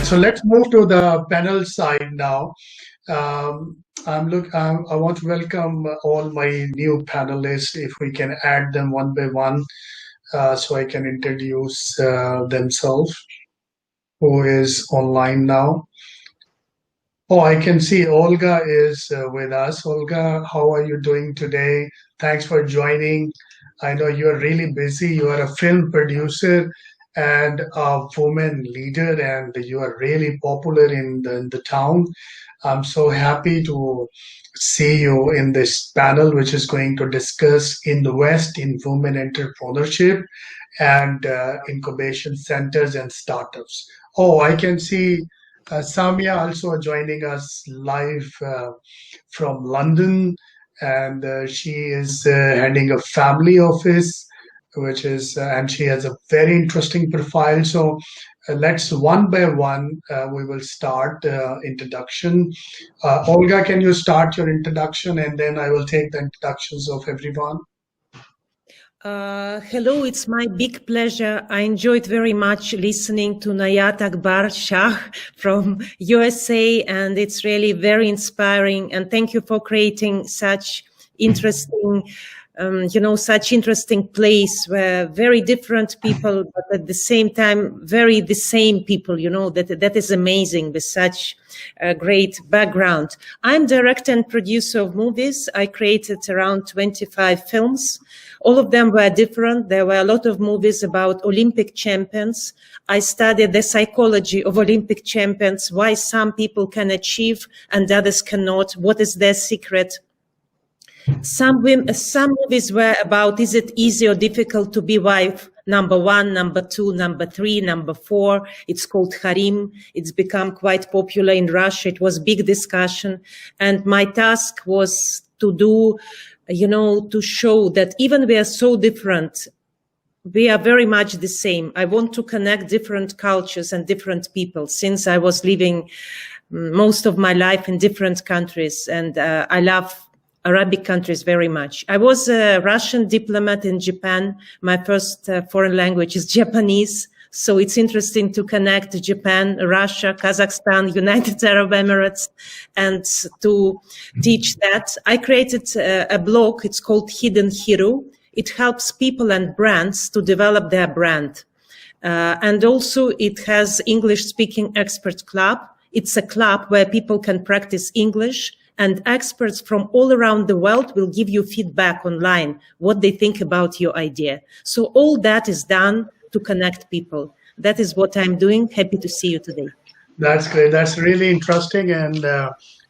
So let's move to the panel side now. I want to welcome all my new panelists. If we can add them one by one, so I can introduce themselves. Who is online now? Oh, I can see Olga is with us. Olga, how are you doing today? Thanks for joining. I know you're really busy. You are a film producer and a woman leader, and you are really popular in the town. I'm so happy to see you in this panel, which is going to discuss in the West in women entrepreneurship and incubation centers and startups. Oh, I can see Samia also joining us live from London, and she is heading a family office, which is, and she has a very interesting profile. So let's one by one, we will start introduction. Olga, can you start your introduction, and then I will take the introductions of everyone. Hello, it's my big pleasure. I enjoyed very much listening to Nayat Akbar Shah from USA, and it's really very inspiring. And thank you for creating such interesting, such interesting place where very different people, but at the same time, very the same people, that is amazing with such a great background. I'm director and producer of movies. I created around 25 films. All of them were different. There were a lot of movies about Olympic champions. I studied the psychology of Olympic champions, why some people can achieve and others cannot, what is their secret. Some movies were about, is it easy or difficult to be wife number 1, number 2, number 3, number 4. It's called Harim. It's become quite popular in Russia. It was big discussion. And my task was to do, to show that even we are so different, we are very much the same. I want to connect different cultures and different people since I was living most of my life in different countries. And I love Arabic countries very much. I was a Russian diplomat in Japan. My first foreign language is Japanese. So it's interesting to connect Japan, Russia, Kazakhstan, United Arab Emirates, and to teach that. I created a blog. It's called Hidden Hero. It helps people and brands to develop their brand. And also it has English-speaking expert club. It's a club where people can practice English, and experts from all around the world will give you feedback online, what they think about your idea. So all that is done to connect people. That is what I'm doing. Happy to see you today. That's great. That's really interesting and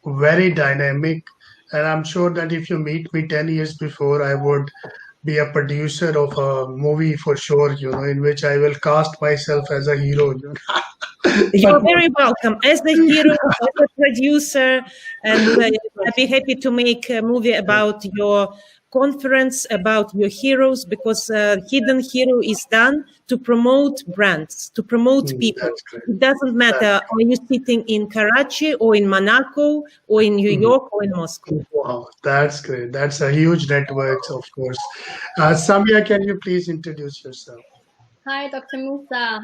very dynamic. And I'm sure that if you meet me 10 years before, I would be a producer of a movie for sure, in which I will cast myself as a hero. You're very welcome as a hero, as a producer, and I'd be happy to make a movie about your conference, about your heroes, because Hidden Hero is done to promote brands, to promote people. It doesn't matter, are you sitting in Karachi or in Monaco or in New York or in Moscow? Wow, that's great. That's a huge network, of course. Samia, can you please introduce yourself? Hi, Dr. Musa.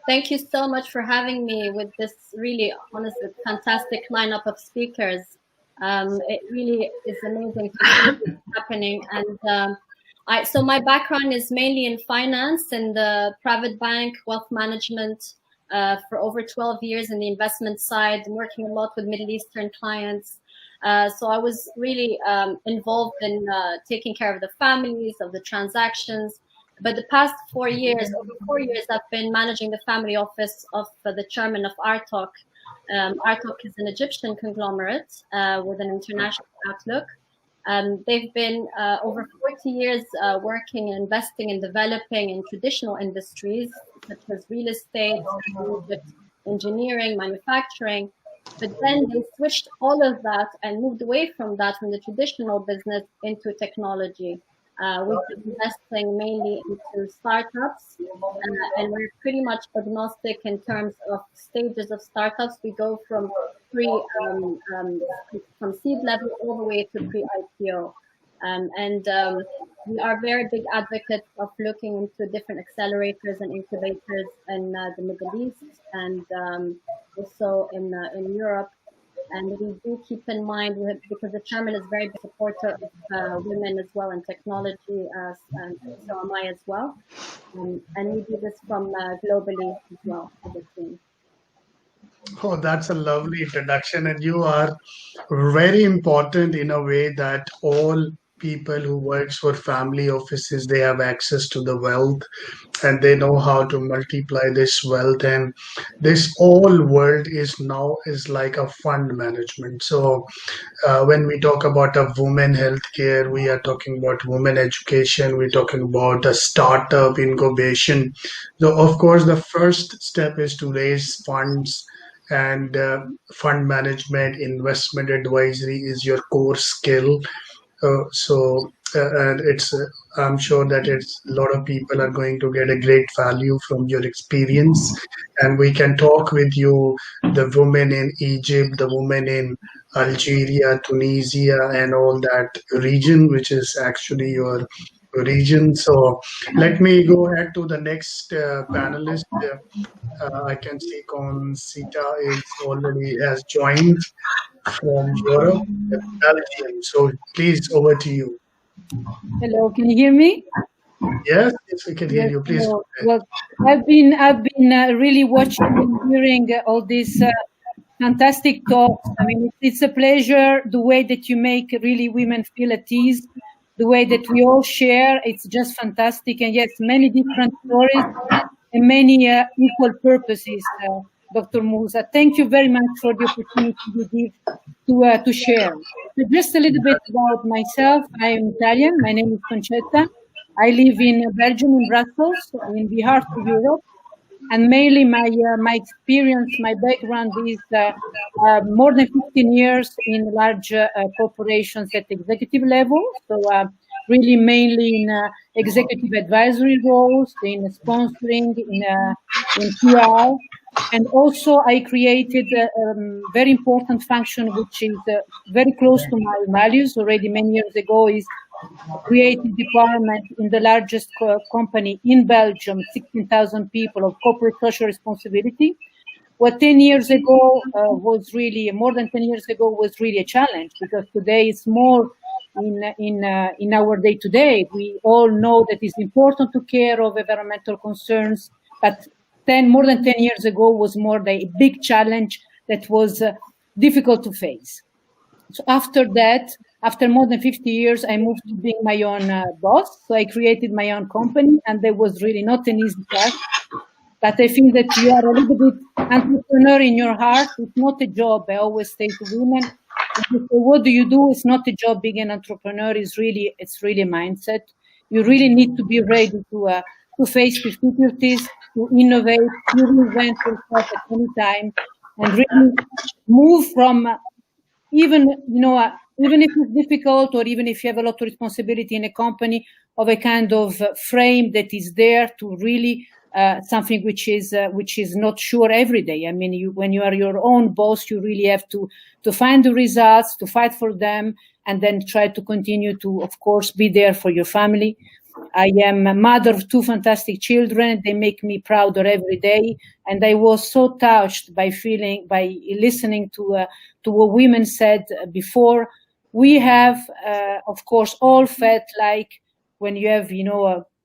Thank you so much for having me with this really, honestly, fantastic lineup of speakers. It really is amazing to see what's happening. And so my background is mainly in finance and the private bank, wealth management, for over 12 years in the investment side, working a lot with Middle Eastern clients. So I was really involved in taking care of the families, of the transactions. But the past 4 years, over 4 years, I've been managing the family office of the chairman of Artok. Artok is an Egyptian conglomerate with an international outlook. They've been over 40 years working and investing and developing in traditional industries such as real estate, engineering, manufacturing. But then they switched all of that and moved away from that, from the traditional business, into technology. We've been investing mainly into startups, and we're pretty much agnostic in terms of stages of startups. We go from from seed level all the way to pre-IPO. We are very big advocates of looking into different accelerators and incubators in the Middle East and also in Europe. And we do keep in mind, because the chairman is very big supporter of women as well in technology, and so am I as well. And we do this from globally as well for the team. Oh, that's a lovely introduction, and you are very important in a way that all people who works for family offices, they have access to the wealth and they know how to multiply this wealth, and this whole world is like a fund management. So when we talk about a women healthcare, we are talking about women education, we're talking about a startup incubation. So of course the first step is to raise funds, and fund management, investment advisory is your core skill. And I'm sure that it's a lot of people are going to get a great value from your experience, and we can talk with you, the women in Egypt, the women in Algeria, Tunisia, and all that region, which is actually your region. So let me go ahead to the next panelist. I can see Concita is already has joined from Europe, Belgium. So please, over to you. Hello, can you hear me? Yes, yes, we can hear Yes, you. Please. hello. Well, I've been really watching and hearing all these fantastic talks. I mean, it's a pleasure the way that you make really women feel at ease, the way that we all share. It's just fantastic, and yes, many different stories and many equal purposes. Dr. Musa, thank you very much for the opportunity you give to share. So just a little bit about myself. I am Italian. My name is Concetta. I live in Belgium, in Brussels, in the heart of Europe. And mainly my experience, my background is more than 15 years in large corporations at executive level. So really mainly in executive advisory roles, in sponsoring, in PR. And also I created a very important function, which is very close to my values already many years ago, is creative department in the largest company in Belgium, 16,000 people, of corporate social responsibility. What 10 years ago was really, more than 10 years ago, was really a challenge, because today it's more in our day-to-day. We all know that it's important to care of environmental concerns, but more than 10 years ago was more a big challenge that was difficult to face. So after that, after more than 50 years, I moved to being my own boss. So I created my own company, and that was really not an easy task. But I think that you are a little bit entrepreneur in your heart. It's not a job. I always say to women, what do you do? It's not a job. Being an entrepreneur it's really a mindset. You really need to be ready to face difficulties, to innovate, to reinvent yourself at any time, and really move from even if it's difficult, or even if you have a lot of responsibility in a company, of a kind of frame that is there to really something which is not sure every day. I mean, when you are your own boss, you really have to find the results, to fight for them, and then try to continue to, of course, be there for your family. I am a mother of 2 fantastic children. They make me prouder every day. And I was so touched by listening to what women said before. We have, of course, all felt like when you have,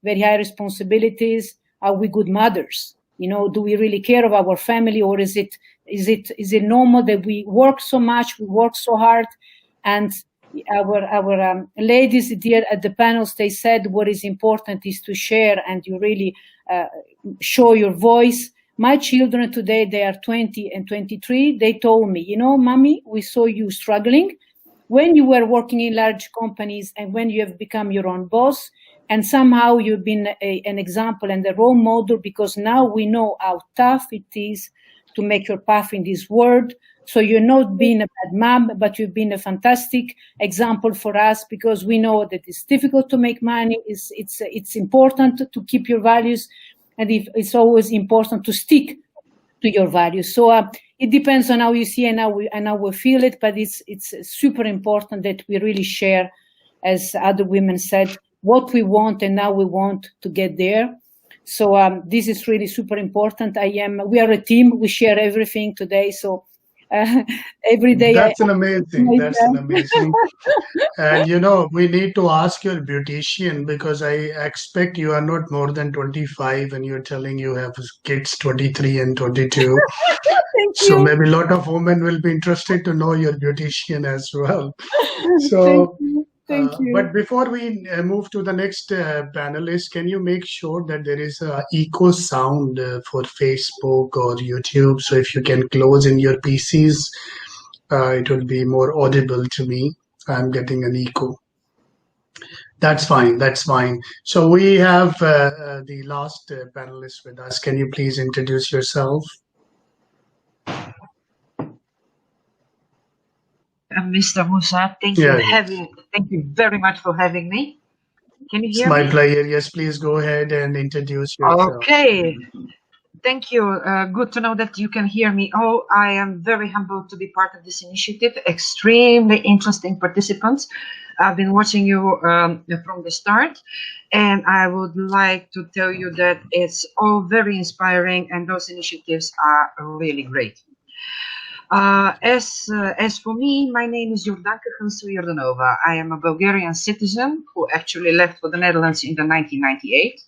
very high responsibilities, are we good mothers? Do we really care of our family, or is it normal that we work so much, we work so hard? And our ladies there at the panels, they said what is important is to share, and you really show your voice. My children today, they are 20 and 23. They told me, Mommy, we saw you struggling when you were working in large companies and when you have become your own boss. And somehow you've been an example and a role model, because now we know how tough it is to make your path in this world. So you're not being a bad mom, but you've been a fantastic example for us, because we know that it's difficult to make money. It's important to keep your values, and it's always important to stick to your values. So it depends on how you see and how we feel it, but it's super important that we really share, as other women said, what we want and how we want to get there. So this is really super important. We are a team. We share everything today. So every day. That's an amazing. That's an amazing. And we need to ask your beautician, because I expect you are not more than 25 and you're telling you have kids 23 and 22. Thank So you. maybe a lot of women will be interested to know your beautician as well. Thank So, you. Thank you. but before we move to the next panelist, can you make sure that there is a echo sound for Facebook or YouTube? So if you can close in your PCs, it will be more audible to me. I'm getting an echo. That's fine. That's fine. So we have the last panelist with us. Can you please introduce yourself? Mr. Musa, thank you very much for having me. Can you hear me? It's my pleasure. Yes, please go ahead and introduce yourself. Okay. Thank you. Good to know that you can hear me. Oh, I am very humbled to be part of this initiative. Extremely interesting participants. I've been watching you from the start, and I would like to tell you that it's all very inspiring, and those initiatives are really great. As for me, my name is Jordanka Hrncu-Jordanova. I am a Bulgarian citizen who actually left for the Netherlands in the 1998.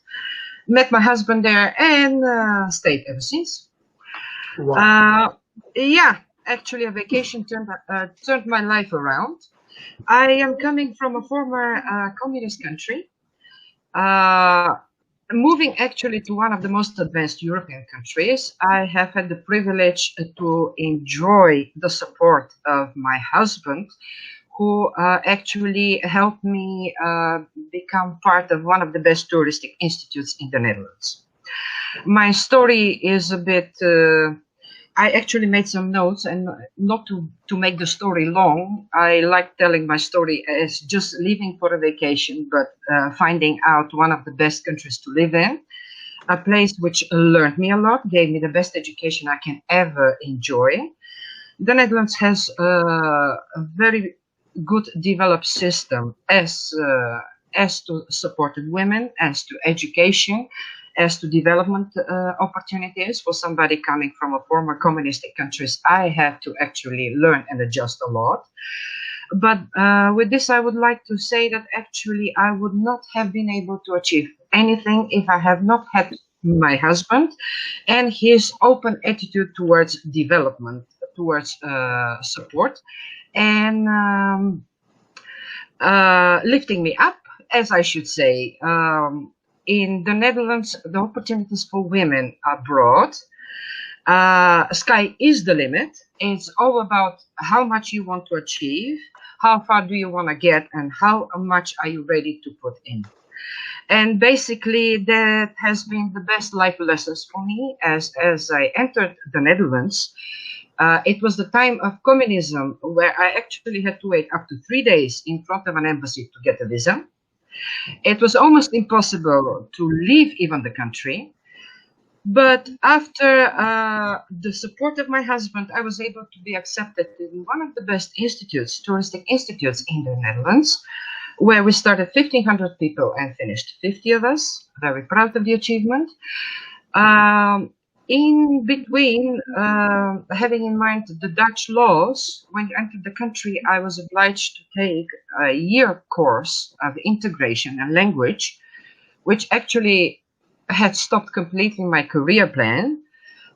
Met my husband there and stayed ever since. Wow. Yeah, actually a vacation turned my life around. I am coming from a former communist country, moving actually to one of the most advanced European countries. I have had the privilege to enjoy the support of my husband, who actually helped me become part of one of the best touristic institutes in the Netherlands. My story is a bit, I actually made some notes, and not to make the story long. I like telling my story as just leaving for a vacation, but finding out one of the best countries to live in, a place which learned me a lot, gave me the best education I can ever enjoy. The Netherlands has a very good developed system as to supported women, as to education, as to development opportunities. For somebody coming from a former communistic countries, I had to actually learn and adjust a lot. But with this, I would like to say that actually I would not have been able to achieve anything if I have not had my husband and his open attitude towards development, towards support, and lifting me up, as I should say. In the Netherlands, the opportunities for women are broad. Sky is the limit. It's all about how much you want to achieve, how far do you want to get, and how much are you ready to put in. And basically, that has been the best life lessons for me as I entered the Netherlands. It was the time of communism, where I actually had to wait up to 3 days in front of an embassy to get a visa. It was almost impossible to leave even the country. But after the support of my husband, I was able to be accepted in one of the best institutes, touristic institutes in the Netherlands, where we started 1,500 people and finished 50 of us. Very proud of the achievement. In between, having in mind the Dutch laws, when you entered the country, I was obliged to take a year course of integration and language, which actually had stopped completely my career plan.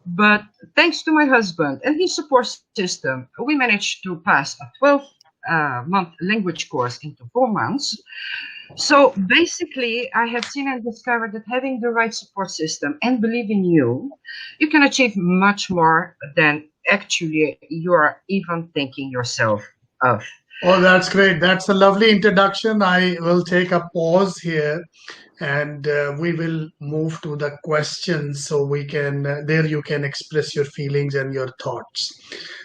But thanks to my husband and his support system, we managed to pass a 12-month language course into 4 months. So basically, I have seen and discovered that having the right support system and believe in you, you can achieve much more than actually you are even thinking yourself of. Oh, that's great. That's a lovely introduction. I will take a pause here and we will move to the questions, so we can there you can express your feelings and your thoughts.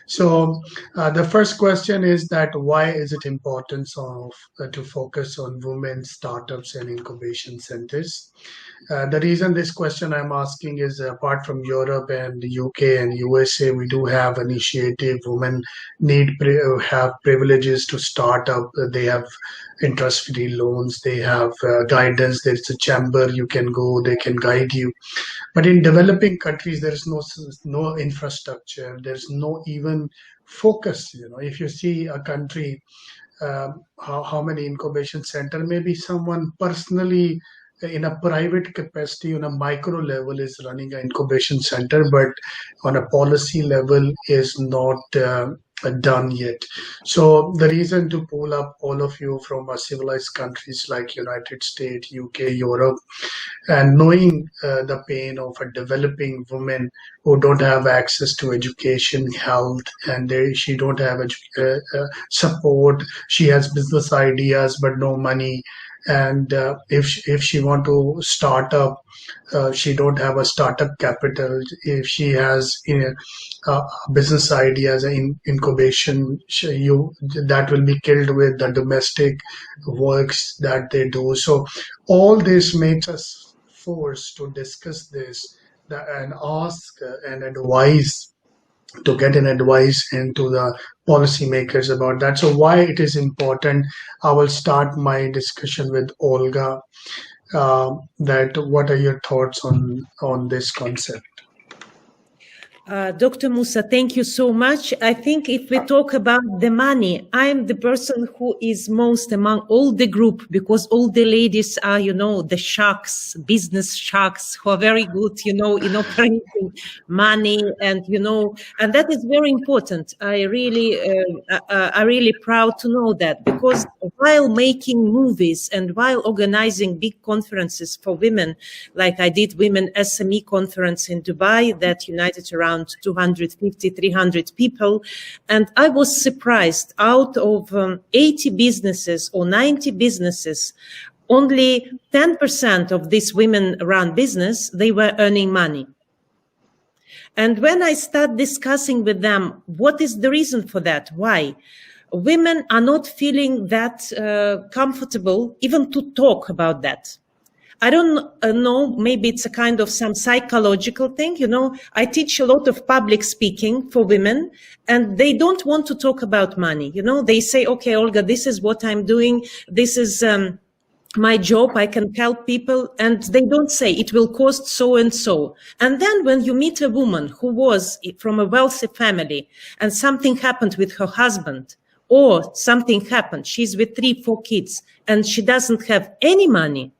So the first question is that why is it important to focus on women startups and incubation centers? The reason this question I'm asking is apart from Europe and the UK and USA, we do have initiative. Women have privileges to start up. They have interest-free loans. They have guidance. There's a chamber you can go. They can guide you. But in developing countries, there is no infrastructure. There's no even focus. If you see a country, how many incubation center, maybe someone personally in a private capacity on a micro level is running an incubation center, but on a policy level is not done yet. So the reason to pull up all of you from civilized countries like United States, UK, Europe, and knowing the pain of a developing woman who don't have access to education, health, and she don't have support. She has business ideas but no money, and if she want to start up, she don't have a startup capital. If she has business ideas in incubation, that will be killed with the domestic works that they do. So all this makes us forced to discuss this and ask and advise, to get an advice into the policymakers about that. So why it is important, I will start my discussion with Olga. That what are your thoughts on this concept? Dr. Musa, thank you so much. I think if we talk about the money, I'm the person who is most among all the group, because all the ladies are, the sharks, business sharks, who are very good, in operating money, and, and that is very important. I really proud to know that, because while making movies and while organizing big conferences for women, like I did Women SME conference in Dubai that united around 250, 300 people. And I was surprised, out of 80 businesses or 90 businesses, only 10% of these women run business, they were earning money. And when I start discussing with them, what is the reason for that? Why? Women are not feeling that comfortable even to talk about that. I don't know, maybe it's a kind of some psychological thing. I teach a lot of public speaking for women, and they don't want to talk about money. They say, okay, Olga, this is what I'm doing. This is my job. I can help people. And they don't say it will cost so and so. And then when you meet a woman who was from a wealthy family and something happened with her husband, or something happened, she's with 3-4 kids and she doesn't have any money,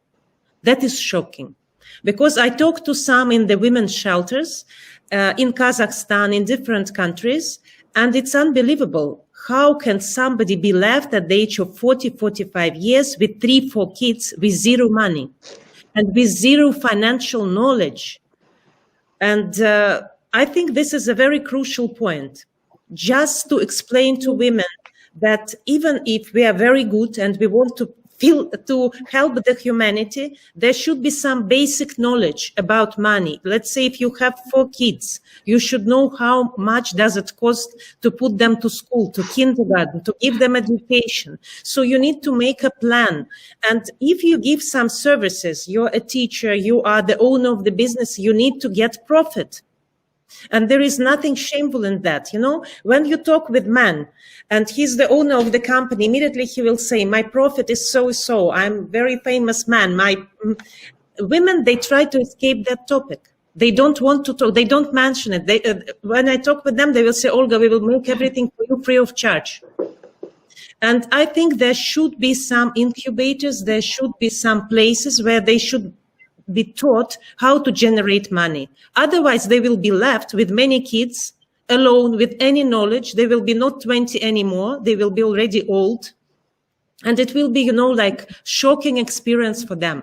that is shocking. Because I talked to some in the women's shelters in Kazakhstan, in different countries, and it's unbelievable. How can somebody be left at the age of 40, 45 years with 3-4 kids with zero money and with zero financial knowledge? And I think this is a very crucial point, just to explain to women that even if we are very good and we want to help the humanity, there should be some basic knowledge about money. Let's say if you have 4 kids, you should know how much does it cost to put them to school, to kindergarten, to give them education. So you need to make a plan. And if you give some services, you're a teacher, you are the owner of the business, you need to get profit. And there is nothing shameful in that. When you talk with man and he's the owner of the company, immediately he will say, my profit is so, I'm very famous man. Women, they try to escape that topic. They don't want to talk. They don't mention it. When I talk with them, they will say, Olga, we will make everything for you free of charge. And I think there should be some incubators. There should be some places where they should be taught how to generate money. Otherwise, they will be left with many kids alone with any knowledge. They will be not 20 anymore. They will be already old. And it will be, like shocking experience for them.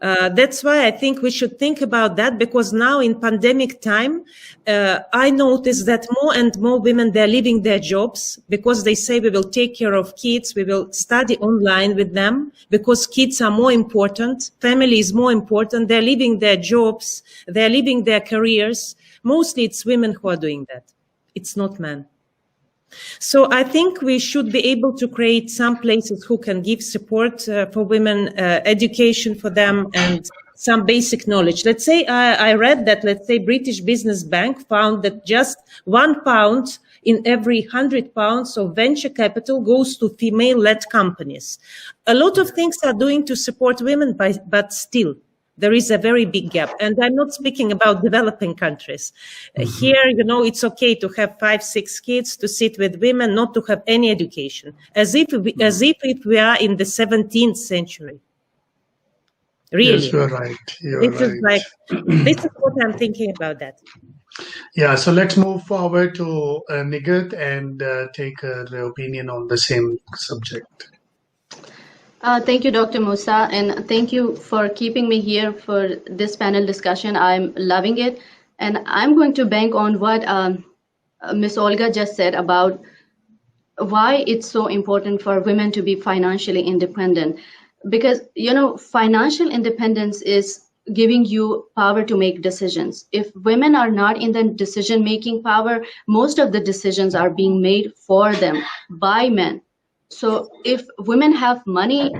That's why I think we should think about that, because now in pandemic time, I notice that more and more women, they're leaving their jobs because they say we will take care of kids. We will study online with them because kids are more important. Family is more important. They're leaving their jobs. They're leaving their careers. Mostly it's women who are doing that. It's not men. So I think we should be able to create some places who can give support for women, education for them, and some basic knowledge. Let's say I read that, let's say, British Business Bank found that just £1 in every 100 pounds of venture capital goes to female-led companies. A lot of things are doing to support women, but still, there is a very big gap. And I'm not speaking about developing countries. Here, it's okay to have 5-6 kids, to sit with women, not to have any education, as if we are in the 17th century. Really. Yes, you're right. This is what I'm thinking about that. Yeah, so let's move forward to Nigat and take her opinion on the same subject. Thank you, Dr. Musa, and thank you for keeping me here for this panel discussion. I'm loving it, and I'm going to bank on what Ms. Olga just said about why it's so important for women to be financially independent. Because, financial independence is giving you power to make decisions. If women are not in the decision-making power, most of the decisions are being made for them by men. So if women have money,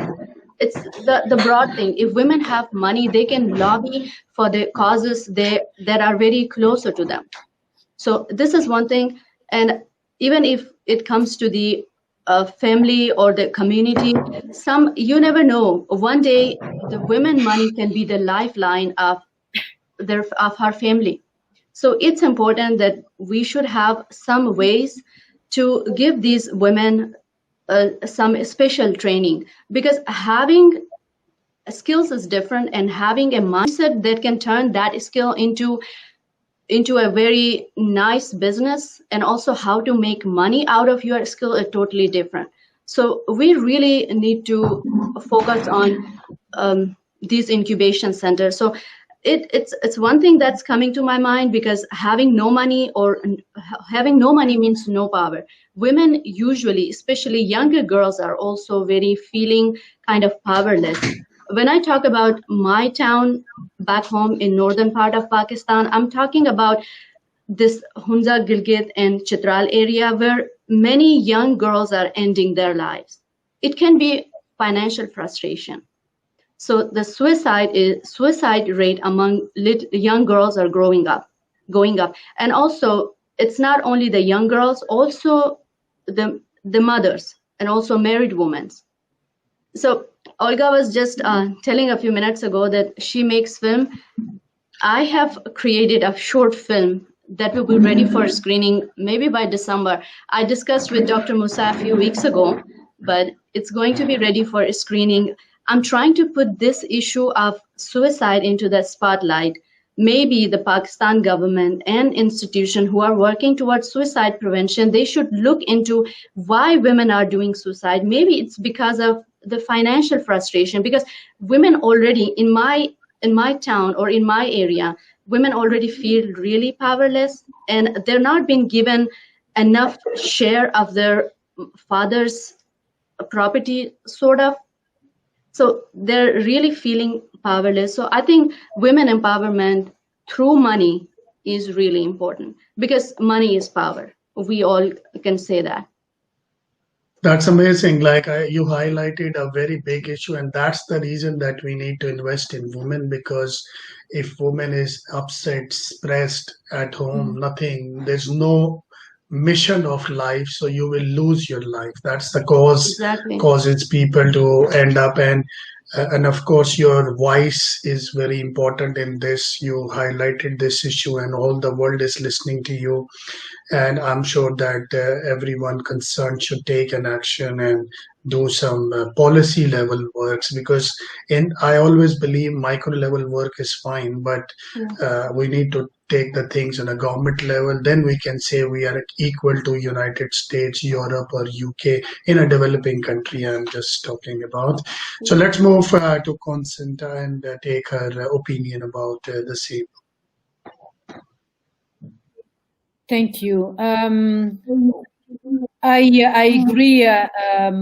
it's the broad thing. If women have money, they can lobby for the causes that are very closer to them. So this is one thing. And even if it comes to the family or the community, you never know. One day, the women money can be the lifeline of her family. So it's important that we should have some ways to give these women some special training, because having skills is different, and having a mindset that can turn that skill into a very nice business, and also how to make money out of your skill is totally different. So we really need to focus on these incubation centers. So it's one thing that's coming to my mind, because having no money means no power. Women usually, especially younger girls, are also very feeling kind of powerless. When I talk about my town back home in northern part of Pakistan, I'm talking about this Hunza, Gilgit, and Chitral area, where many young girls are ending their lives. It can be financial frustration. So the suicide rate among young girls are going up. And also, it's not only the young girls, also the mothers, and also married women. So Olga was just telling a few minutes ago that she makes film. I have created a short film that will be ready for screening maybe by December. I discussed with Dr. Musa a few weeks ago, but it's going to be ready for screening. I'm trying to put this issue of suicide into the spotlight. Maybe the Pakistan government and institutions who are working towards suicide prevention, they should look into why women are doing suicide. Maybe it's because of the financial frustration, because women already in my town or in my area, women already feel really powerless, and they're not being given enough share of their father's property, sort of. So they're really feeling powerless. So I think women empowerment through money is really important, because money is power. We all can say that. That's amazing. You highlighted a very big issue, and that's the reason that we need to invest in women, because if woman is upset, stressed at home, nothing, there's no mission of life, so you will lose your life. That's the cause. Exactly. Causes people to end up, and of course your voice is very important in this. You highlighted this issue, and all the world is listening to you, and I'm sure that everyone concerned should take an action and do some policy level works, because I always believe micro level work is fine, but we need to take the things on a government level. Then we can say we are equal to United States, Europe, or UK in a developing country. I'm just talking about. So let's move to Constanta and take her opinion about the same. Thank you. I agree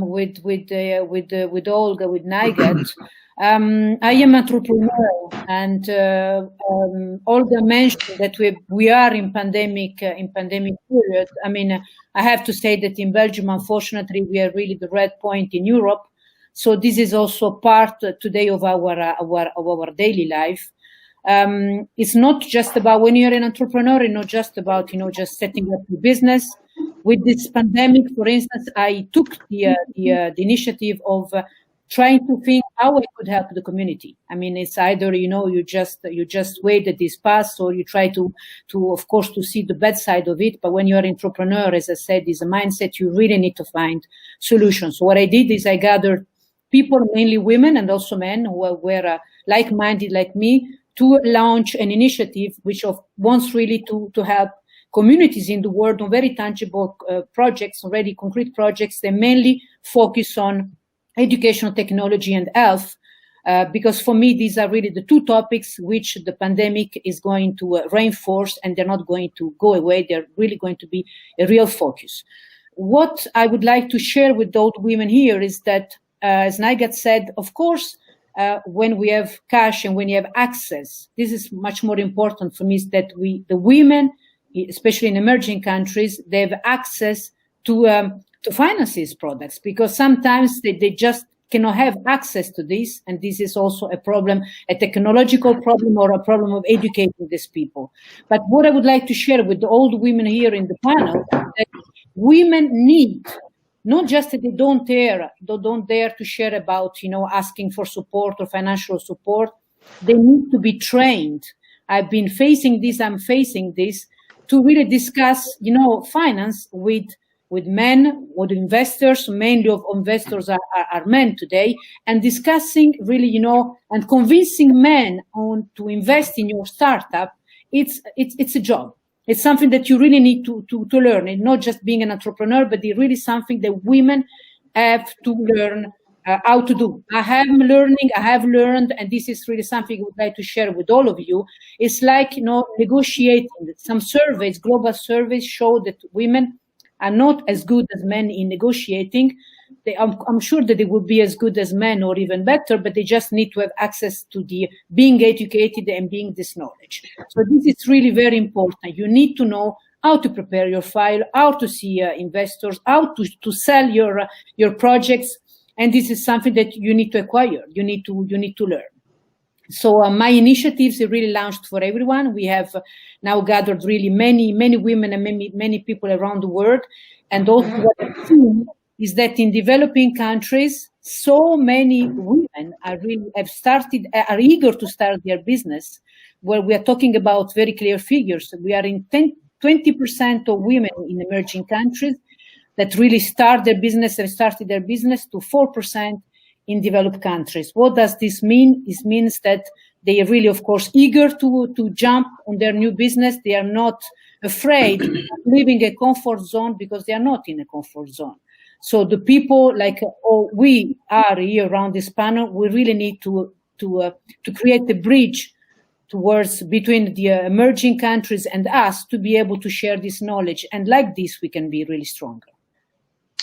with Olga, with Nigat. I am entrepreneur, and Olga mentioned that we are in pandemic period. I mean, I have to say that in Belgium, unfortunately, we are really the red point in Europe. So this is also part today of our daily life. It's not just about when you're an entrepreneur, it's not just about just setting up your business. With this pandemic, for instance, I took the initiative of trying to think how I could help the community. I mean, it's either you just wait that this pass, or you try to of course to see the bad side of it. But when you're an entrepreneur, as I said, is a mindset. You really need to find solutions. So what I did is I gathered people, mainly women and also men, who were like-minded like me, to launch an initiative which wants really to help communities in the world on very tangible projects, already concrete projects. They mainly focus on educational technology and health, because for me, these are really the two topics which the pandemic is going to reinforce, and they're not going to go away. They're really going to be a real focus. What I would like to share with those women here is that, as Naigat said, of course, when we have cash and when you have access, this is much more important for me, is that the women, especially in emerging countries, they have access to finance these products, because sometimes they just cannot have access to this. And this is also a problem, a technological problem, or a problem of educating these people. But what I would like to share with all the women here in the panel is that women need, not just that they don't dare to share about, asking for support or financial support. They need to be trained. I'm facing this to really discuss, finance with men, with investors. Mainly of investors are men today, and discussing really, and convincing men to invest in your startup. It's a job. It's something that you really need to learn. And not just being an entrepreneur, but it's really something that women have to learn how to do. I have learned, and this is really something I would like to share with all of you. It's like, negotiating. Some surveys, global surveys, show that women are not as good as men in negotiating. I'm sure that they would be as good as men or even better, but they just need to have access to the being educated and being this knowledge. So this is really very important. You need to know how to prepare your file, how to see investors, how to sell your projects, and this is something that you need to acquire. You need to learn. So my initiatives are really launched for everyone. We have now gathered really many women and many people around the world, and also what I've seen is that in developing countries, so many women are eager to start their business, where we are talking about very clear figures. We are in 20% of women in emerging countries that really started their business to 4% in developed countries. What does this mean? It means that they are really, of course, eager to jump on their new business. They are not afraid of leaving a comfort zone, because they are not in a comfort zone. So the people we are here around this panel, we really need to create a bridge between the emerging countries and us, to be able to share this knowledge. And like this, we can be really stronger.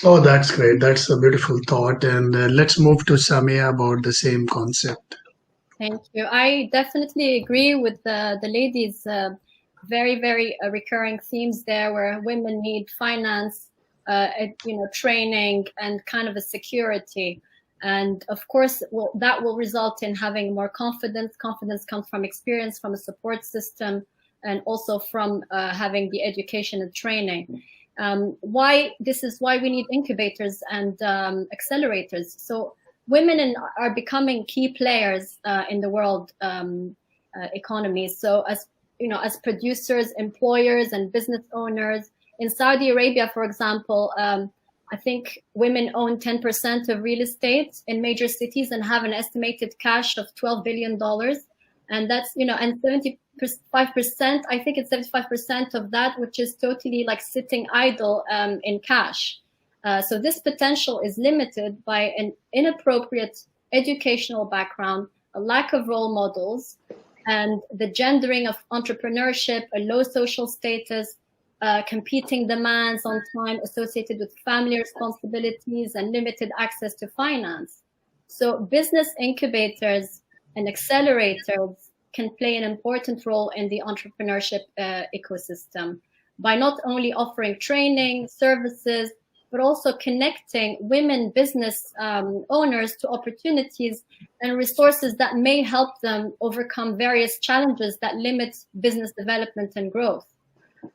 Oh, that's great. That's a beautiful thought. And let's move to Samia about the same concept. Thank you. I definitely agree with the ladies' very, very recurring themes there, where women need finance, training, and kind of a security. And of course, that will result in having more confidence. Confidence comes from experience, from a support system, and also from having the education and training. This is why we need incubators and accelerators. So women are becoming key players in the world economy. So as producers, employers, and business owners in Saudi Arabia, for example, I think women own 10% of real estate in major cities and have an estimated cash of $12 billion. And that's, and 75%, I think it's 75% of that, which is totally like sitting idle in cash. So this potential is limited by an inappropriate educational background, a lack of role models, and the gendering of entrepreneurship, a low social status, competing demands on time associated with family responsibilities, and limited access to finance. So business incubators and accelerators can play an important role in the entrepreneurship ecosystem by not only offering training, services, but also connecting women business owners to opportunities and resources that may help them overcome various challenges that limit business development and growth.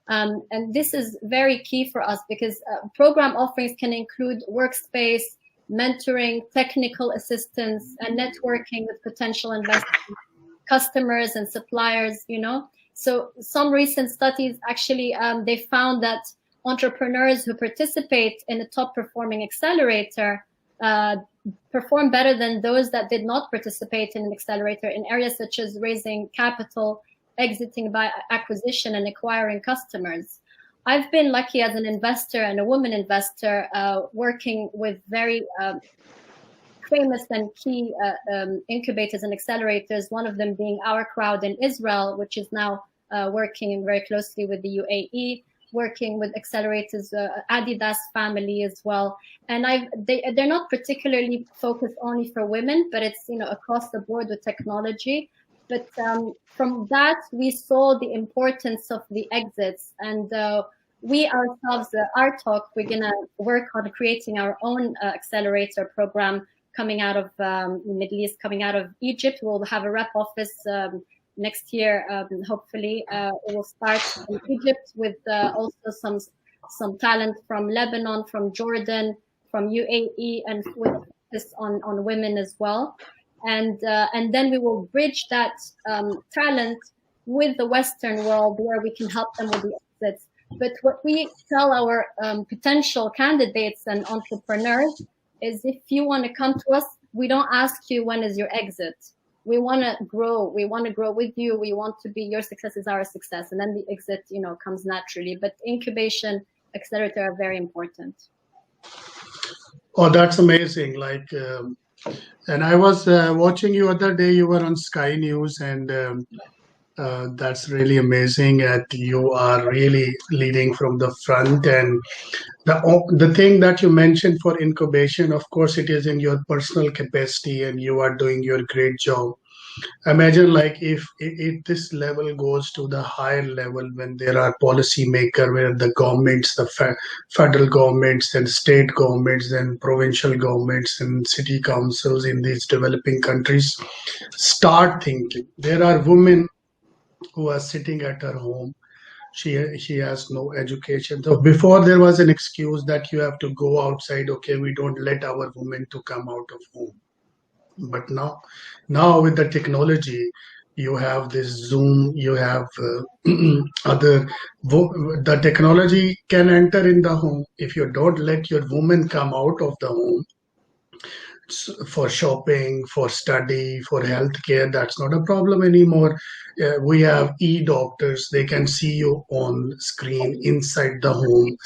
And this is very key for us because program offerings can include workspace, mentoring, technical assistance, and networking with potential investors, customers and suppliers, you know. So some recent studies actually, they found that entrepreneurs who participate in a top performing accelerator perform better than those that did not participate in an accelerator in areas such as raising capital, exiting by acquisition, and acquiring customers. I've been lucky as an investor and a woman investor working with very famous and key incubators and accelerators, one of them being Our Crowd in Israel, which is now working very closely with the UAE, working with accelerators, Adidas family as well. And they're not particularly focused only for women, but it's, you know, across the board with technology. But from that, we saw the importance of the exits. And we ourselves, our talk, we're going to work on creating our own accelerator program coming out of the Middle East, coming out of Egypt. We'll have a rep office next year, hopefully. It will start in Egypt with also some talent from Lebanon, from Jordan, from UAE, and with focus on women as well. And then we will bridge that talent with the Western world where we can help them with the exits. But what we tell our potential candidates and entrepreneurs is if you want to come to us, we don't ask you when is your exit. We want to grow. We want to grow with you. We want to be, your success is our success. And then the exit, you know, comes naturally. But incubation, accelerator are very important. Oh, that's amazing. Like, and I was watching you other day, you were on Sky News, and that's really amazing that you are really leading from the front. And the thing that you mentioned for incubation, of course, it is in your personal capacity and you are doing your great job. Imagine like if this level goes to the higher level when there are policymakers where the governments, the federal governments and state governments and provincial governments and city councils in these developing countries start thinking. There are women who are sitting at her home. She has no education. So before there was an excuse that you have to go outside. Okay, we don't let our women to come out of home. But now with the technology, you have this Zoom, you have the technology can enter in the home. If you don't let your woman come out of the home for shopping, for study, for healthcare, that's not a problem anymore. We have e-doctors, they can see you on screen inside the home.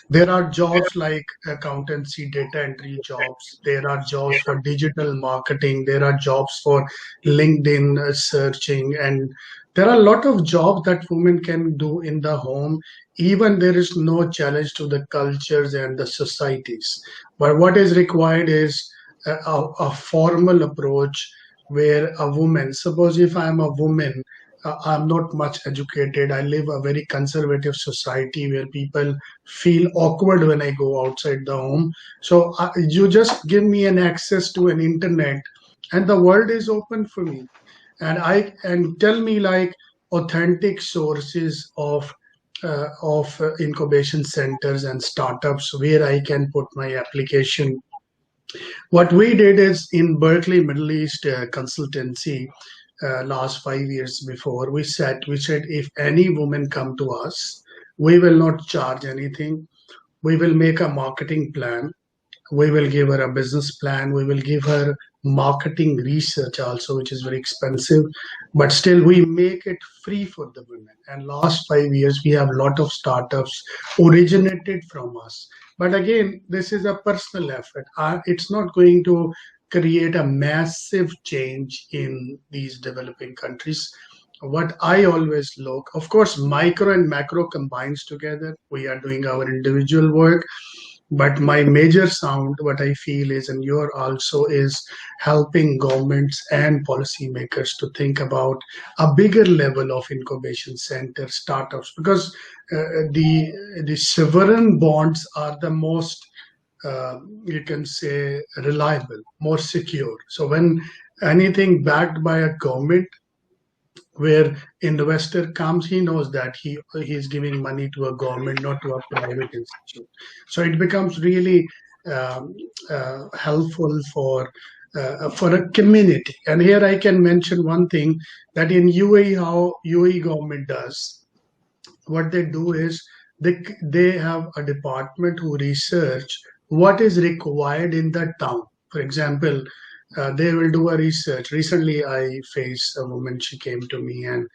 There are jobs like accountancy, data entry jobs. There are jobs for digital marketing. There are jobs for LinkedIn searching. And there are a lot of jobs that women can do in the home. Even there is no challenge to the cultures and the societies. But what is required is a formal approach where a woman, suppose if I'm a woman, I'm not much educated. I live a very conservative society where people feel awkward when I go outside the home. So you just give me an access to an internet and the world is open for me. And tell me like authentic sources of incubation centers and startups where I can put my application. What we did is in Berkeley Middle East consultancy last 5 years before, we said if any woman come to us, we will not charge anything. We will make a marketing plan. We will give her a business plan. We will give her marketing research also, which is very expensive, but still we make it free for the women. And last 5 years, we have a lot of startups originated from us. But again, this is a personal effort. It's not going to create a massive change in these developing countries. What I always look, of course, micro and macro combines together. We are doing our individual work, But my major sound, what I feel is, and you're also, is helping governments and policymakers to think about a bigger level of incubation center startups, because the sovereign bonds are the most you can say reliable, more secure. So when anything backed by a government, where investor comes, he knows that he is giving money to a government, not to a private institute. So it becomes really helpful for a community. And here I can mention one thing, that in UAE, how UAE government does, what they do is they have a department who research what is required in the town. For example, they will do a research. Recently, I faced a woman. She came to me and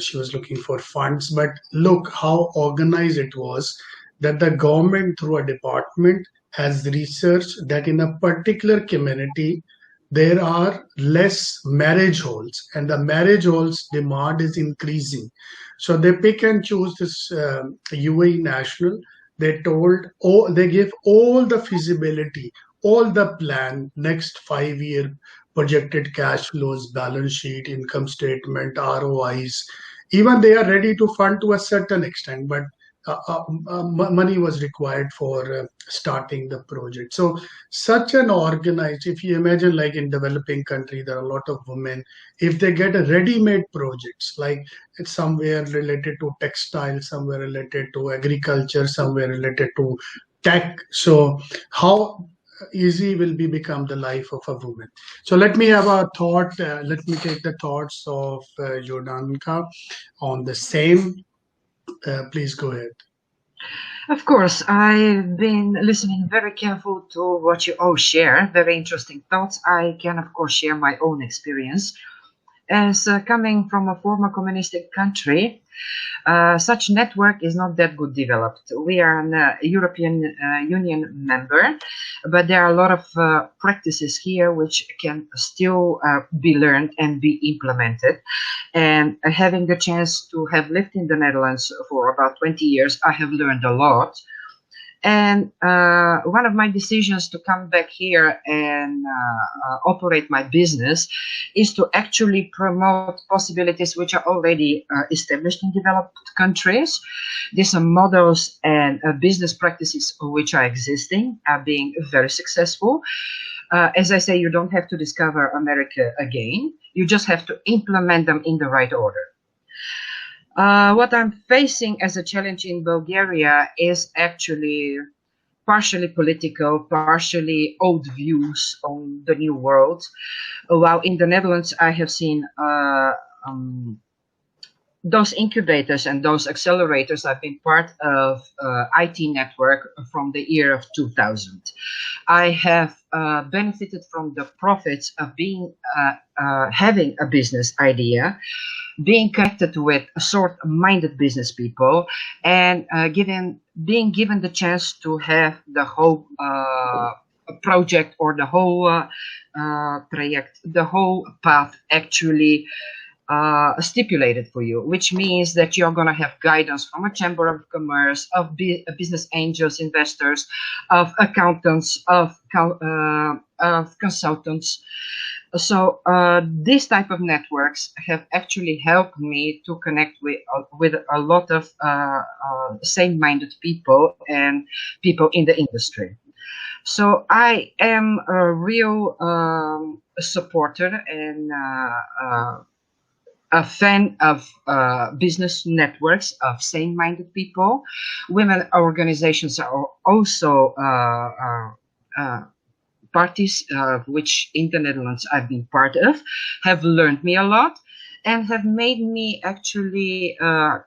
she was looking for funds. But look how organized it was, that the government, through a department, has researched that in a particular community there are less marriage halls, and the marriage halls demand is increasing. So they pick and choose this UAE national. They told, oh, they give all the feasibility, all the plan, next 5 year projected cash flows, balance sheet, income statement, ROIs. Even they are ready to fund to a certain extent, but money was required for starting the project. So such an organized, if you imagine, like in developing country, there are a lot of women. If they get a ready-made projects, like it's somewhere related to textile, somewhere related to agriculture, somewhere related to tech. So how easy will be become the life of a woman. So let me have a thought. Let me take the thoughts of Jordanka on the same. Please go ahead. Of course, I've been listening very careful to what you all share. Very interesting thoughts. I can, of course, share my own experience. As coming from a former communistic country, such network is not that good developed. We are an European Union member, but there are a lot of practices here which can still be learned and be implemented. And having the chance to have lived in the Netherlands for about 20 years, I have learned a lot. And one of my decisions to come back here and operate my business is to actually promote possibilities which are already established in developed countries. These are models and business practices which are existing, are being very successful. As I say, you don't have to discover America again. You just have to implement them in the right order. What I'm facing as a challenge in Bulgaria is actually partially political, partially old views on the new world. While in the Netherlands, I have seen those incubators and those accelerators. I've been part of IT network from the year of 2000. I have benefited from the profits of being having a business idea, being connected with sort-minded business people, and being given the chance to have the whole project or the whole project, the whole path actually stipulated for you, which means that you're going to have guidance from a chamber of commerce, of business angels, investors, of accountants, of consultants. So these type of networks have actually helped me to connect with a lot of same-minded people and people in the industry. So I am a real supporter and a fan of business networks of same-minded people. Women organizations are also parties which in the Netherlands I've been part of, have learned me a lot and have made me actually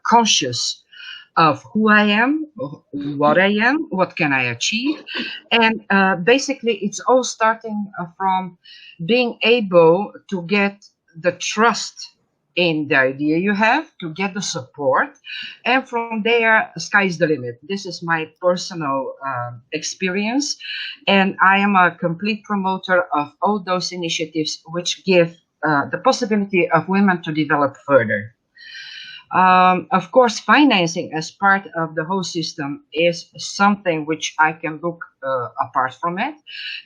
conscious of who I am, what I am, what can I achieve. And basically it's all starting from being able to get the trust in the idea you have, to get the support, and from there sky's the limit. This is my personal experience, and I am a complete promoter of all those initiatives which give the possibility of women to develop further. Of course, financing as part of the whole system is something which I can look apart from it,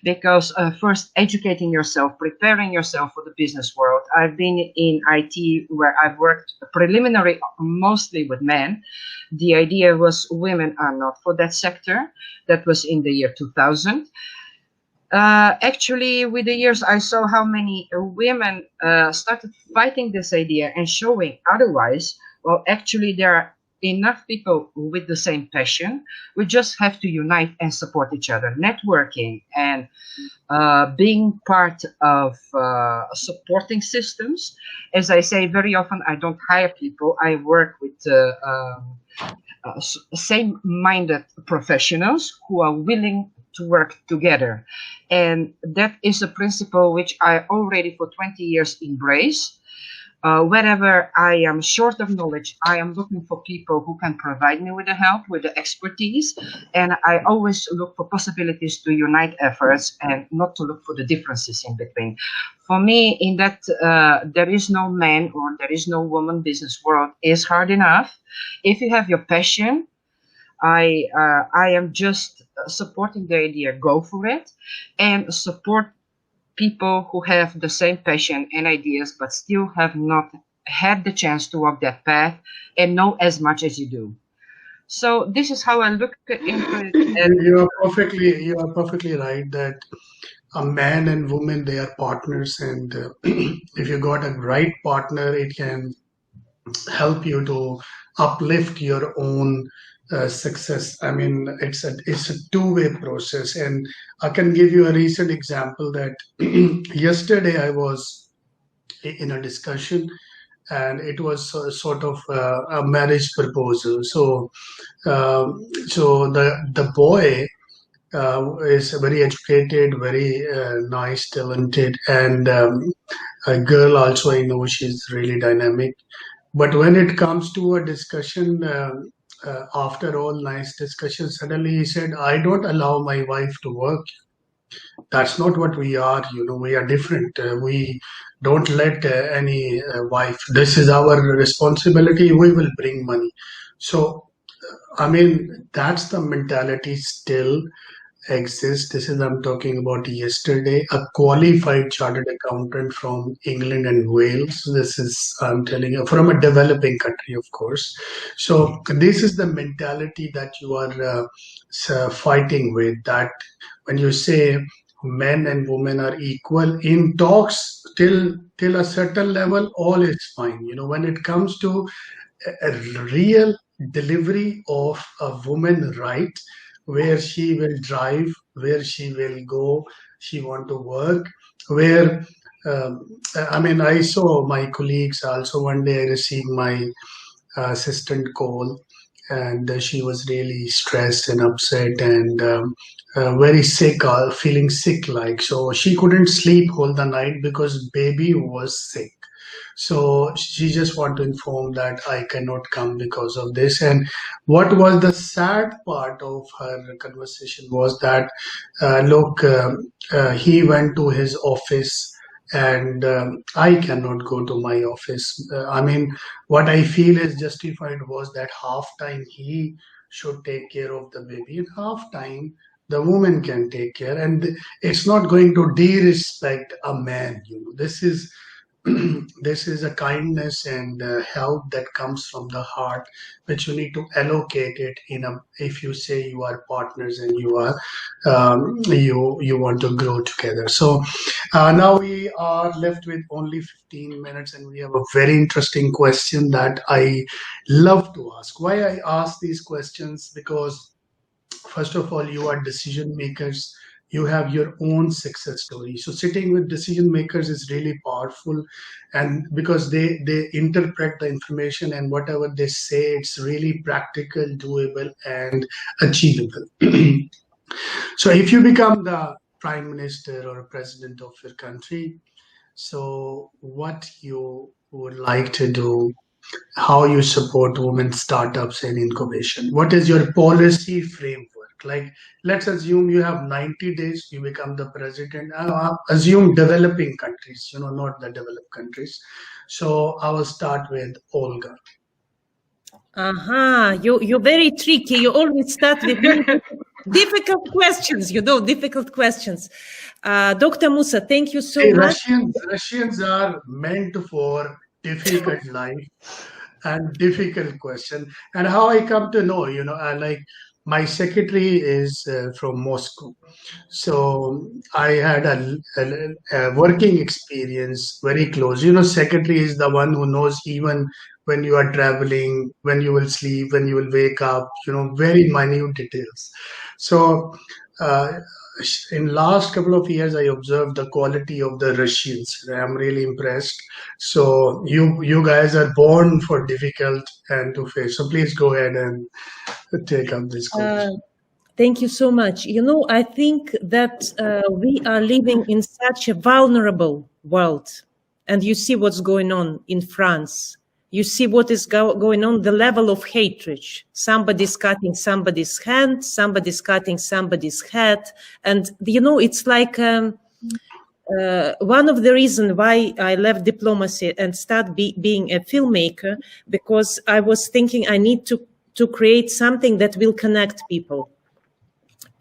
because first educating yourself, preparing yourself for the business world. I've been in IT where I've worked preliminary mostly with men. The idea was women are not for that sector. That was in the year 2000. Actually, with the years, I saw how many women started fighting this idea and showing otherwise. Well, actually, there are enough people with the same passion. We just have to unite and support each other. Networking and being part of supporting systems. As I say, very often I don't hire people. I work with same-minded professionals who are willing to work together. And that is a principle which I already for 20 years embrace. Wherever I am short of knowledge, I am looking for people who can provide me with the help, with the expertise. And I always look for possibilities to unite efforts and not to look for the differences in between. For me, in that there is no man or there is no woman business world is hard enough. If you have your passion, I am just supporting the idea, go for it, and support people who have the same passion and ideas but still have not had the chance to walk that path and know as much as you do. So this is how I look into it. And You are perfectly right that a man and woman, they are partners, and if you got a right partner, it can help you to uplift your own success. I mean, it's a two-way process, and I can give you a recent example that yesterday I was in a discussion, and it was sort of a marriage proposal. So the boy is very educated, very nice, talented, and a girl also. I know she's really dynamic. But when it comes to a discussion, after all nice discussion, suddenly he said, "I don't allow my wife to work. That's not what we are. You know, we are different. We don't let any wife. This is our responsibility. We will bring money." So, I mean, that's the mentality still exists. This is I'm talking about yesterday, a qualified chartered accountant from England and Wales. This is I'm telling you from a developing country, of course. So this is the mentality that you are fighting with. That when you say men and women are equal in talks till a certain level, all is fine. You know, when it comes to a real delivery of a woman right, where she will drive, where she will go, she want to work, where I mean, I saw my colleagues also. One day I received my assistant call, and she was really stressed and upset and very sick, feeling sick like. So she couldn't sleep all the night because baby was sick. So she just want to inform that I cannot come because of this. And what was the sad part of her conversation was that, look, he went to his office and I cannot go to my office. I mean, what I feel is justified was that half time he should take care of the baby and half time the woman can take care. And it's not going to de-respect a man. You know, this is this is a kindness and help that comes from the heart, which you need to allocate it in a. If you say you are partners and you are you want to grow together. So now we are left with only 15 minutes, and we have a very interesting question that I love to ask. Why I ask these questions? Because first of all, you are decision makers. You have your own success story. So sitting with decision makers is really powerful, and because they interpret the information, and whatever they say, it's really practical, doable, and achievable. So if you become the prime minister or president of your country, so what you would like to do, how you support women startups and incubation, what is your policy framework? Like, let's assume you have 90 days, you become the president. Assume developing countries, you know, not the developed countries. So I will start with Olga. You're very tricky. You always start with difficult questions, difficult questions. Dr. Musa, thank you so much. Russians are meant for difficult life and difficult question. And how I come to know, I like my secretary is from Moscow. So I had a working experience very close. Secretary is the one who knows even when you are traveling, when you will sleep, when you will wake up, very minute details. So uh, in last couple of years, I observed the quality of the Russians. I'm really impressed. So you guys are born for difficult and to face. So please go ahead and take up this question. Thank you so much. I think that we are living in such a vulnerable world. And you see what's going on in France. You see what is going on, the level of hatred. Somebody's cutting somebody's hand, somebody's cutting somebody's head. And, it's like one of the reasons why I left diplomacy and start being a filmmaker, because I was thinking I need to create something that will connect people.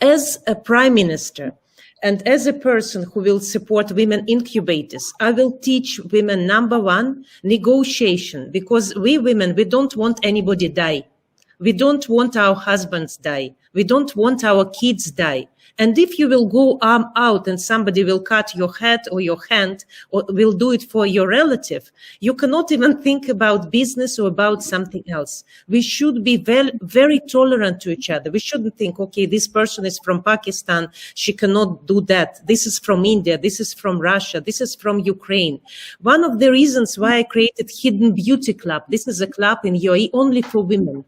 As a prime minister and as a person who will support women incubators, I will teach women, number one, negotiation, because we women, we don't want anybody die. We don't want our husbands die. We don't want our kids die. And if you will go arm out and somebody will cut your head or your hand or will do it for your relative, you cannot even think about business or about something else. We should be very, very tolerant to each other. We shouldn't think, okay, this person is from Pakistan, she cannot do that. This is from India, this is from Russia, this is from Ukraine. One of the reasons why I created Hidden Beauty Club, this is a club in UAE only for women,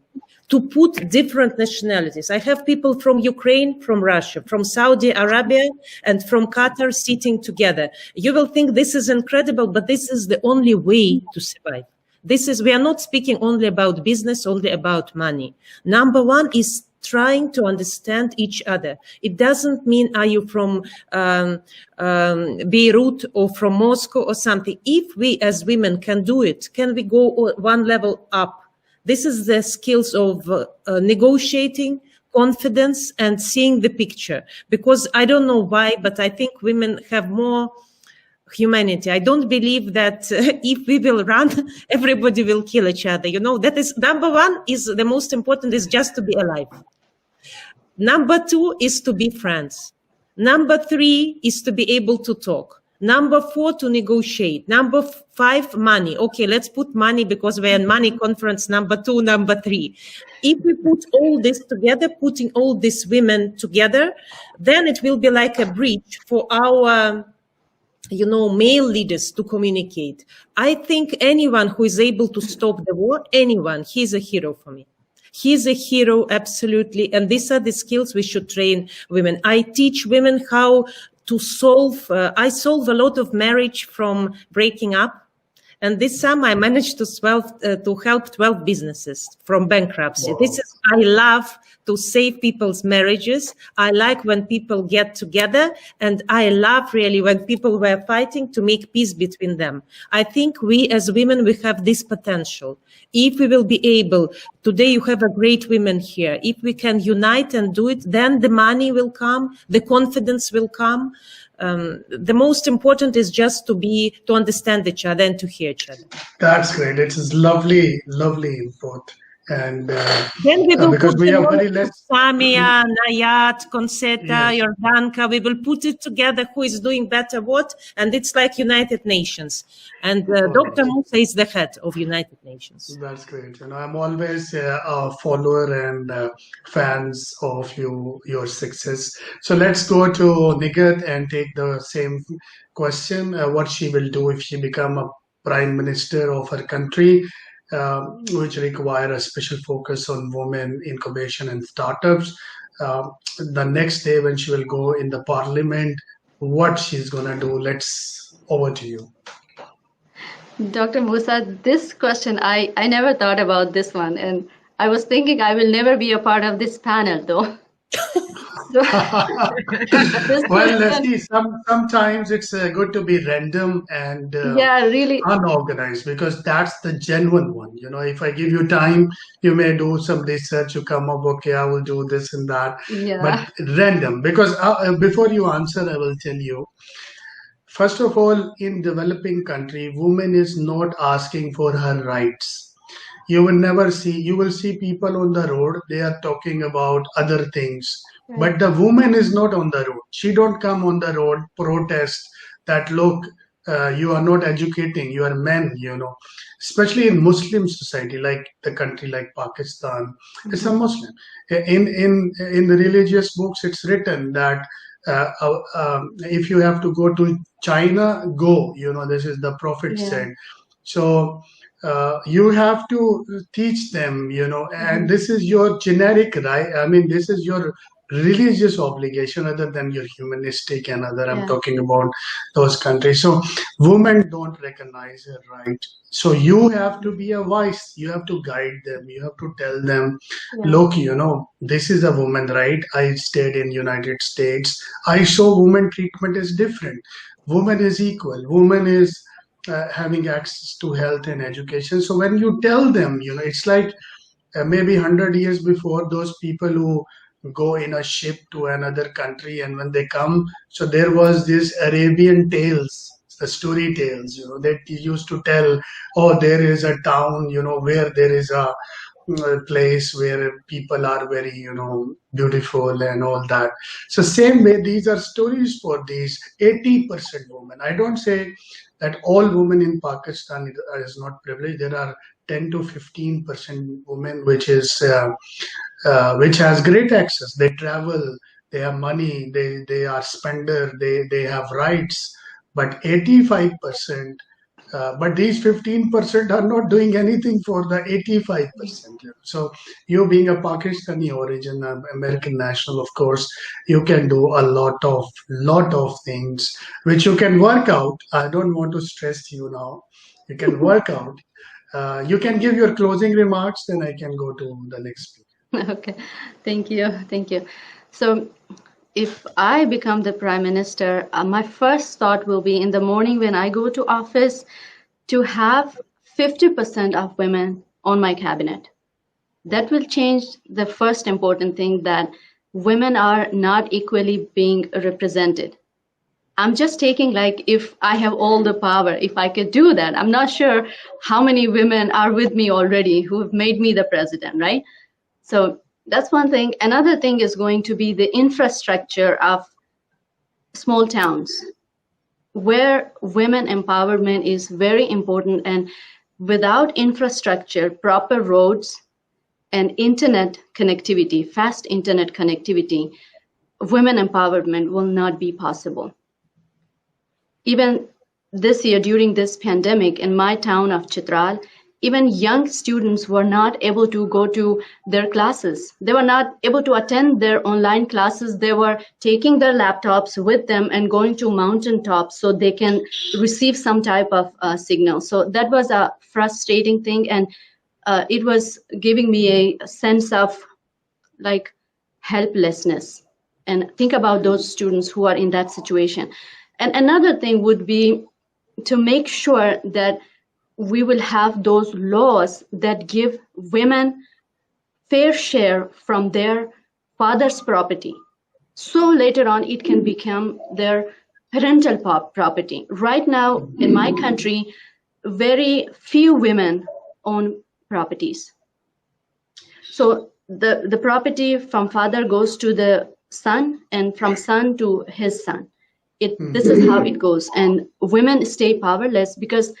to put different nationalities. I have people from Ukraine, from Russia, from Saudi Arabia, and from Qatar sitting together. You will think this is incredible, but this is the only way to survive. We are not speaking only about business, only about money. Number one is trying to understand each other. It doesn't mean are you from Beirut or from Moscow or something. If we as women can do it, can we go one level up? This is the skills of negotiating, confidence, and seeing the picture. Because I don't know why, but I think women have more humanity. I don't believe that if we will run, everybody will kill each other. That is number one. Is the most important is just to be alive. Number two is to be friends. Number three is to be able to talk. Number four, to negotiate. Number five, money. Okay, let's put money because we're in money conference. Number two, number three. If we put all this together, putting all these women together, then it will be like a bridge for our, male leaders to communicate. I think anyone who is able to stop the war, he's a hero for me. He's a hero, absolutely. And these are the skills we should train women. I teach women how to solve, I solve a lot of marriage from breaking up. And this summer I managed to help 12 businesses from bankruptcy. Wow. I love to save people's marriages. I like when people get together, and I love really when people were fighting to make peace between them. I think we as women, we have this potential. If we will be able, today you have a great women here. If we can unite and do it, then the money will come, the confidence will come. The most important is just to understand each other and to hear each other. That's great. It is lovely input. And then we will because we are very less. Samia, Nayat, Concetta, yes. Jordanka, we will put it together. Who is doing better what? And it's like United Nations. And Dr. Musa is the head of United Nations. That's great. I'm always a follower and fans of your success. So let's go to Nigat and take the same question. What she will do if she become a prime minister of her country, which require a special focus on women incubation and startups. The next day when she will go in the parliament, what she's going to do. Over to you. Dr. Musa, this question, I never thought about this one. And I was thinking I will never be a part of this panel though. So this Well, is let's see. Sometimes it's good to be random and yeah, really, unorganized, because that's the genuine one. If I give you time, you may do some research. You come up, okay, I will do this and that, yeah, but random. Because before you answer, I will tell you. First of all, in developing country, woman is not asking for her rights. You will see people on the road, they are talking about other things. right. But the woman is not on the road. She don't come on the road, protest that, look, you are not educating, you are men, Especially in Muslim society, like the country like Pakistan, it's a Mhm. Muslim. In the religious books, it's written that if you have to go to China, go. This is the Prophet Yeah. said. So you have to teach them, and Mhm. this is your generic right. I mean, this is your religious obligation other than your humanistic and other. I'm Yeah. talking about those countries. So women don't recognize her right. So you have to be a voice. You have to guide them. You have to tell them, Yeah. look, this is a woman right. I stayed in United States. I saw woman treatment is different. Woman is equal. Woman is having access to health and education. So when you tell them, it's like maybe 100 years before, those people who go in a ship to another country, and when they come, so there was this Arabian tales, the story tales, that used to tell, oh, there is a town, where there is a place where people are very, beautiful and all that. So same way, these are stories for these 80% women. I don't say that all women in Pakistan is not privileged. There are 10 to 15% women, which has great access. They travel, they have money, they are spender, they have rights. But 85%, but these 15% are not doing anything for the 85%. So you being a Pakistani origin, American national, of course, you can do a lot of things which you can work out. I don't want to stress you now. You can work out. You can give your closing remarks, then I can go to the next speaker. Okay. Thank you. Thank you. So, if I become the prime minister, my first thought will be in the morning when I go to office to have 50% of women on my cabinet. That will change the first important thing, that women are not equally being represented. I'm just taking, like, if I have all the power, if I could do that, I'm not sure how many women are with me already who have made me the president, right? So that's one thing. Another thing is going to be the infrastructure of small towns, where women empowerment is very important. And without infrastructure, proper roads, and internet connectivity, fast internet connectivity, women empowerment will not be possible. Even this year, during this pandemic, in my town of Chitral, even young students were not able to go to their classes. They were not able to attend their online classes. They were taking their laptops with them and going to mountaintops so they can receive some type of signal. So that was a frustrating thing, and it was giving me a sense of, like, helplessness. And think about those students who are in that situation. And another thing would be to make sure that we will have those laws that give women fair share from their father's property. So later on, it can become their parental property. Right now, in my country, very few women own properties. So the property from father goes to the son, and from son to his son. This is how it goes. And women stay powerless because,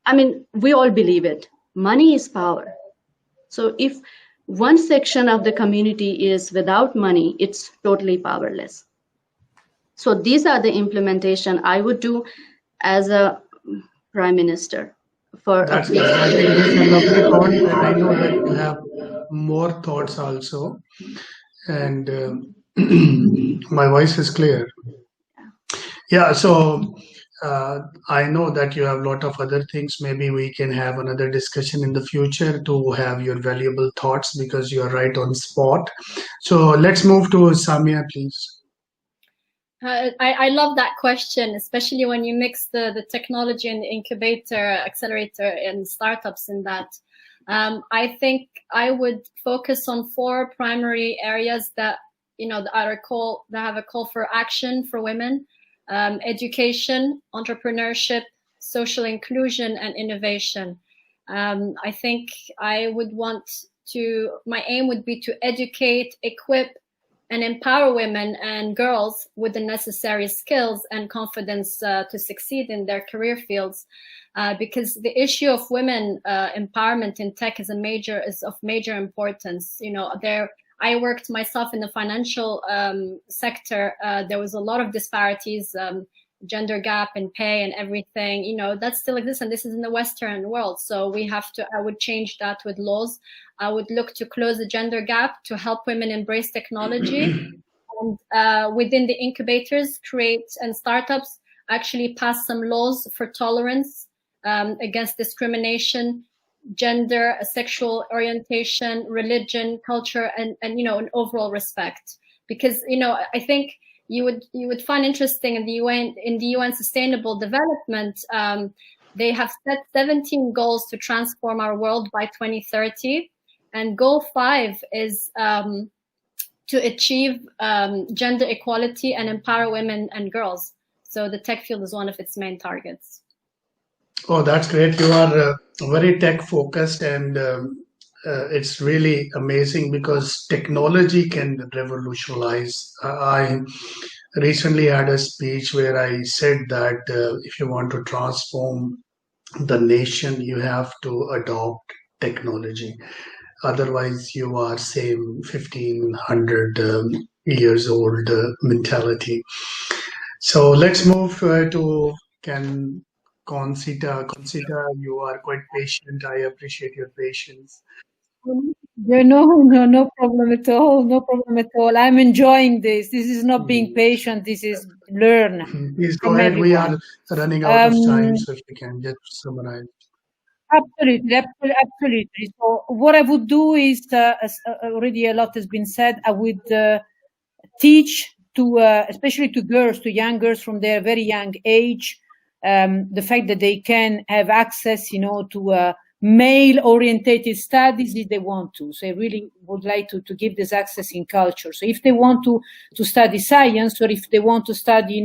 I mean, we all believe it. Money is power. So if one section of the community is without money, it's totally powerless. So these are the implementation I would do as a prime minister. That's good. I think this is a lovely thought, and I know that you have more thoughts also. And my voice is clear. Yeah. So I know that you have a lot of other things. Maybe we can have another discussion in the future to have your valuable thoughts because you are right on spot. So let's move to Samia, please. I love that question, especially when you mix the technology and the incubator, accelerator, and startups in that. I think I would focus on 4 primary areas that that have a call for action for women: education, entrepreneurship, social inclusion, and innovation. I think my aim would be to educate, equip, and empower women and girls with the necessary skills and confidence to succeed in their career fields. Because the issue of women empowerment in tech is of major importance. I worked myself in the financial sector. There was a lot of disparities, gender gap in pay and everything. That still exists, and this is in the Western world. So I would change that with laws. I would look to close the gender gap to help women embrace technology. And within the incubators, and startups actually pass some laws for tolerance against discrimination, gender, sexual orientation, religion, culture, and an overall respect. Because I think you would find interesting in the UN Sustainable Development. They have set 17 goals to transform our world by 2030, and goal 5 is to achieve gender equality and empower women and girls. So the tech field is one of its main targets. Oh, that's great. You are very tech focused, and it's really amazing because technology can revolutionize. I recently had a speech where I said that if you want to transform the nation, you have to adopt technology. Otherwise, you are same 1500 years old mentality. So let's move to Concita. Concita, you are quite patient. I appreciate your patience. No problem at all. No problem at all. I'm enjoying this. This is not being patient. This is learn. Please go ahead. We are running out of time, so if you can just summarize. Absolutely. So what I would do is, as already a lot has been said, I would teach to, especially to girls, to young girls from their very young age, the fact that they can have access, to male-orientated studies if they want to. So I really would like to give this access in culture. So if they want to study science, or if they want to study,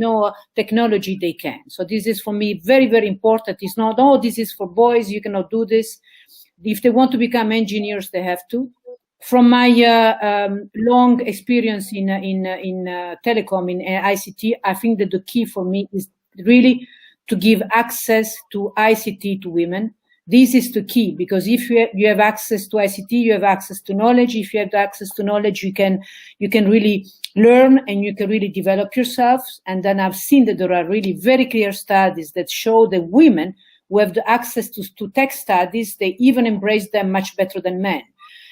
technology, they can. So this is for me very, very important. It's not, this is for boys, you cannot do this. If they want to become engineers, they have to. From my long experience in telecom, in ICT, I think that the key for me is really to give access to ICT to women. This is the key, because if you have access to ICT, you have access to knowledge. If you have access to knowledge, you can really learn and you can really develop yourself. And then I've seen that there are really very clear studies that show that women who have the access to tech studies, they even embrace them much better than men.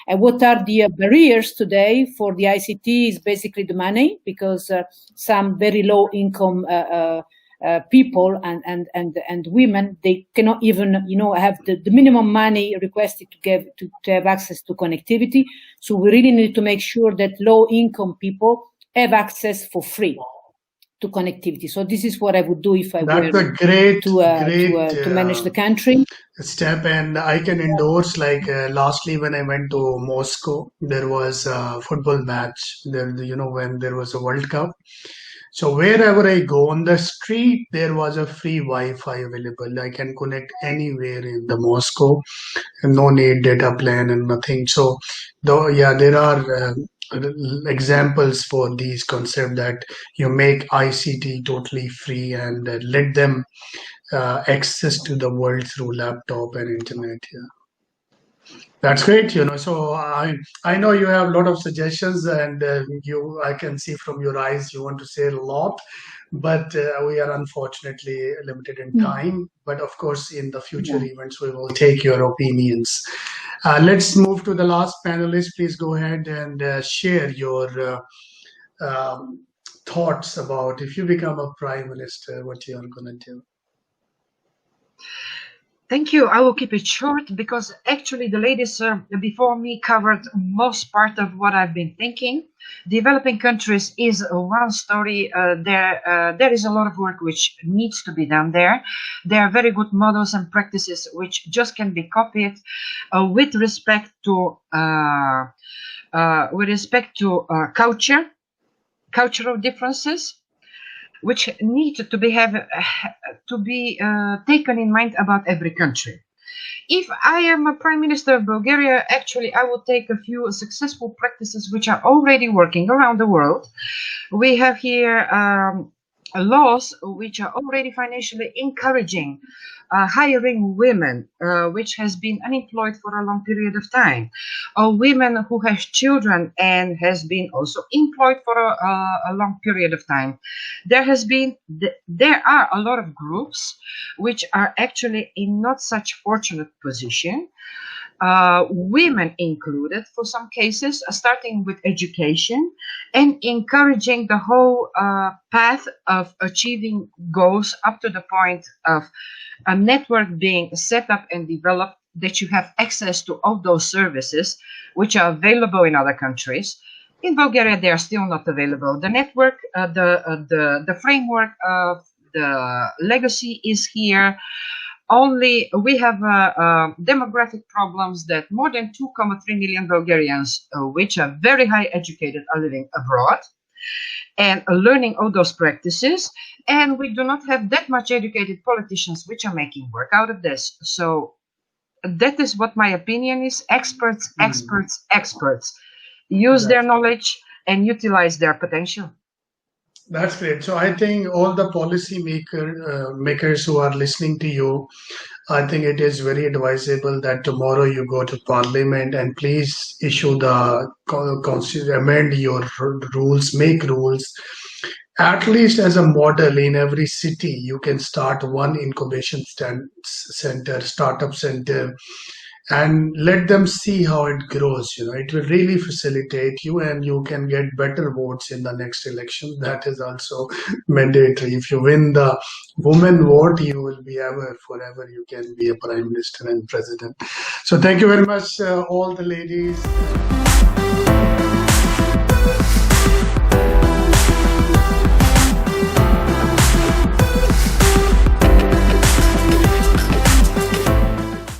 And what are the barriers today for the ICT is basically the money, because some very low income people and women, they cannot even have the minimum money requested to have access to connectivity. So we really need to make sure that low income people have access for free to connectivity. So this is what I would do if I were to manage the country. Step, and I can endorse. Lastly, when I went to Moscow, there was a football match. There, when there was a World Cup. So wherever I go on the street, there was a free Wi-Fi available. I can connect anywhere in the Moscow, no need data plan and nothing. So, there are examples for these concepts that you make ICT totally free and let them access to the world through laptop and internet. Yeah. That's great, So I know you have a lot of suggestions, and I can see from your eyes you want to say a lot, but we are unfortunately limited in time. But of course, in the future events, we will take your opinions. Let's move to the last panelist. Please go ahead and share your thoughts about if you become a prime minister, what you're going to do. Thank you. I will keep it short because actually the ladies before me covered most part of what I've been thinking. Developing countries is one story. There is a lot of work which needs to be done there. There are very good models and practices which just can be copied with respect to cultural differences, which need to be taken in mind about every country. If I am a prime minister of Bulgaria, actually, I will take a few successful practices which are already working around the world. We have here laws which are already financially encouraging hiring women, which has been unemployed for a long period of time, or women who have children and has been also employed for a long period of time. There are a lot of groups which are actually in not such fortunate position, women included for some cases, starting with education and encouraging the whole path of achieving goals up to the point of a network being set up and developed that you have access to all those services which are available in other countries. In Bulgaria, they are still not available. The network, the framework of the legacy is here. Only we have demographic problems that more than 2.3 million Bulgarians, which are very high educated, are living abroad and learning all those practices. And we do not have that much educated politicians which are making work out of this. So that is what my opinion is. Experts. Use their knowledge and utilize their potential. That's great. So I think all the policy makers who are listening to you, I think it is very advisable that tomorrow you go to Parliament and please issue the amend your rules, make rules. At least as a model in every city, you can start one incubation center, startup center, and let them see how it grows. It will really facilitate you, and you can get better votes in the next election. That is also mandatory. If you win the women vote, you will be forever you can be a prime minister and president. So thank you very much, all the ladies.